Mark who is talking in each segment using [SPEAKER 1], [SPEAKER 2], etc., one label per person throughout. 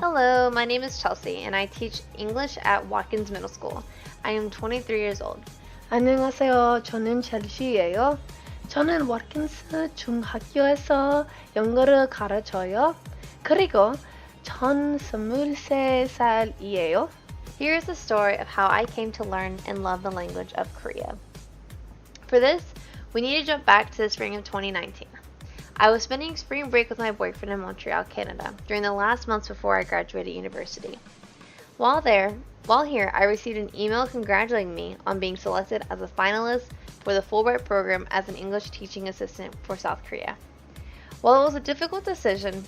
[SPEAKER 1] Hello, my name is Chelsea and I teach English at Watkins Middle School. I am 23 years old.
[SPEAKER 2] 안녕하세요. 저는 첼시예요. 저는 워킨스 중학교에서 영어를 가르쳐요. 그리고 전 23살이에요.
[SPEAKER 1] Here is the story of how I came to learn and love the language of Korea. For this, we need to jump back to the spring of 2019. I was spending spring break with my boyfriend in Montreal, Canada, during the last months before I graduated university. While here, I received an email congratulating me on being selected as a finalist for the Fulbright program as an English teaching assistant for South Korea. While it was a difficult decision,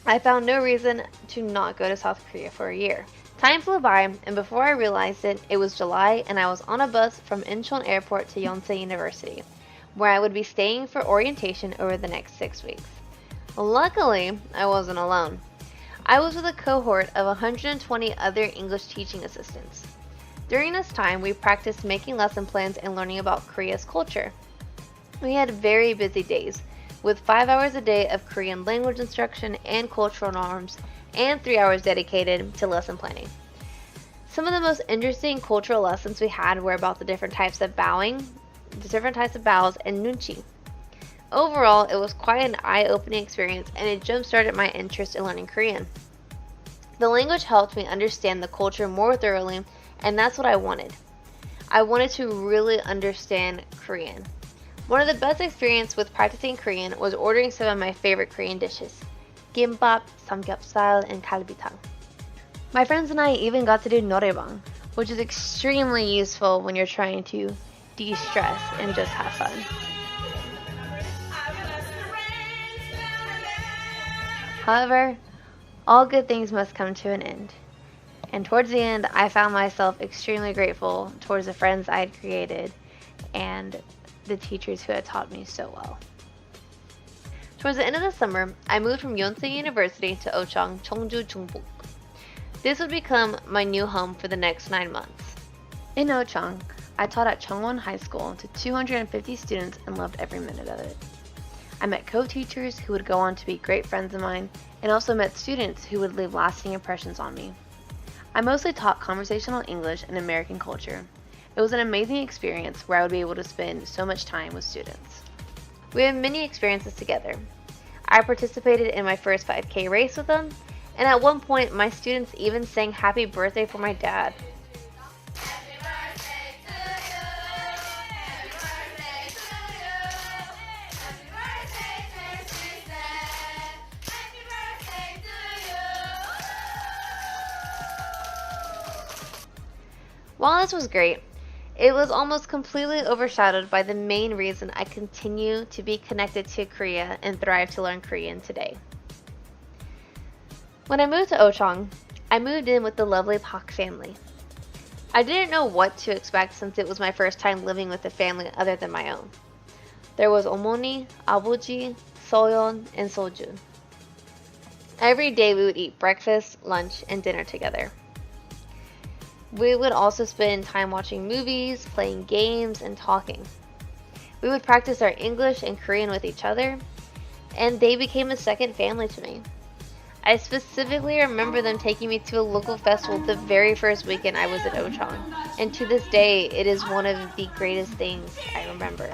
[SPEAKER 1] I found no reason to not go to South Korea for a year. Time flew by, and before I realized it, it was July and I was on a bus from Incheon Airport to Yonsei University, where I would be staying for orientation over the next 6 weeks. Luckily, I wasn't alone. I was with a cohort of 120 other English teaching assistants. During this time, we practiced making lesson plans and learning about Korea's culture. We had very busy days, with 5 hours a day of Korean language instruction and cultural norms, and 3 hours dedicated to lesson planning. Some of the most interesting cultural lessons we had were about the different types of bows, and nunchi. Overall, it was quite an eye-opening experience and it jump-started my interest in learning Korean. The language helped me understand the culture more thoroughly, and that's what I wanted. I wanted to really understand Korean. One of the best experiences with practicing Korean was ordering some of my favorite Korean dishes: gimbap, samgyeopsal, and galbitang. My friends and I even got to do noraebang, which is extremely useful when you're trying to de-stress and just have fun. However, all good things must come to an end. And towards the end, I found myself extremely grateful towards the friends I had created and the teachers who had taught me so well. Towards the end of the summer, I moved from Yonsei University to Ochang, Cheongju, Jungbuk. This would become my new home for the next 9 months.
[SPEAKER 2] In Ochang, I taught at Chungwon High School to 250 students and loved every minute of it. I met co-teachers who would go on to be great friends of mine, and also met students who would leave lasting impressions on me. I mostly taught conversational English and American culture. It was an amazing experience where I would be able to spend so much time with students. We had many experiences together. I participated in my first 5K race with them, and at one point my students even sang happy birthday for my dad. While this was great, it was almost completely overshadowed by the main reason I continue to be connected to Korea and thrive to learn Korean today. When I moved to Ochang, I moved in with the lovely Park family. I didn't know what to expect since it was my first time living with a family other than my own. There was Omoni, Abuji, Soyeon, and Sojun. Every day we would eat breakfast, lunch, and dinner together. We would also spend time watching movies, playing games, and talking. We would practice our English and Korean with each other, and they became a second family to me. I specifically remember them taking me to a local festival the very first weekend I was at Ochang, and to this day, it is one of the greatest things I remember.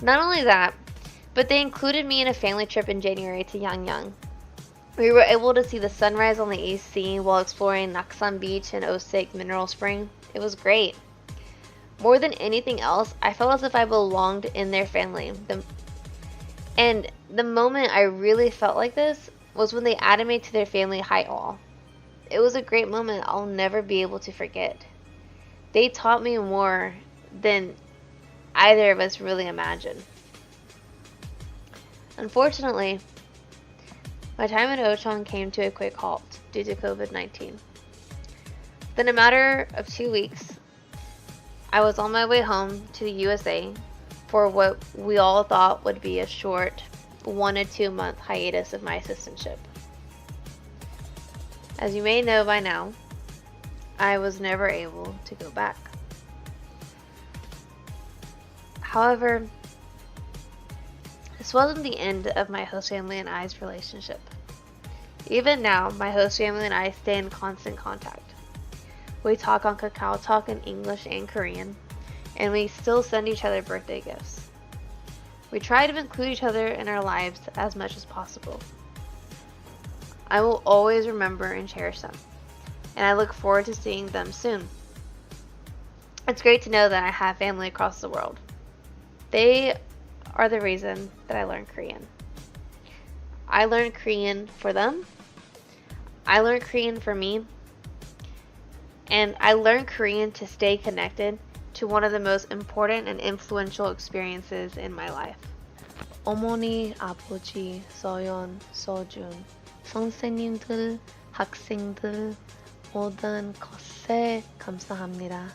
[SPEAKER 2] Not only that, but they included me in a family trip in January to Yangyang. We were able to see the sunrise on the East Sea while exploring Naksan Beach and Osik Mineral Spring. It was great. More than anything else, I felt as if I belonged in their family. And the moment I really felt like this was when they added me to their family Hi-All. It was a great moment I'll never be able to forget. They taught me more than either of us really imagined. Unfortunately, my time at Ochang came to a quick halt due to COVID-19. Within a matter of 2 weeks, I was on my way home to the USA for what we all thought would be a short 1 to 2 month hiatus of my assistantship. As you may know by now, I was never able to go back. However, this wasn't the end of my host family and I's relationship. Even now, my host family and I stay in constant contact. We talk on Kakao Talk in English and Korean, and we still send each other birthday gifts. We try to include each other in our lives as much as possible. I will always remember and cherish them, and I look forward to seeing them soon. It's great to know that I have family across the world. They are the reason that I learned Korean. I learned Korean for them. I learned Korean for me. And I learned Korean to stay connected to one of the most important and influential experiences in my life. 어머니, 아버지, 서연, 서준, 선생님들, 학생들, 모든 것에 감사합니다.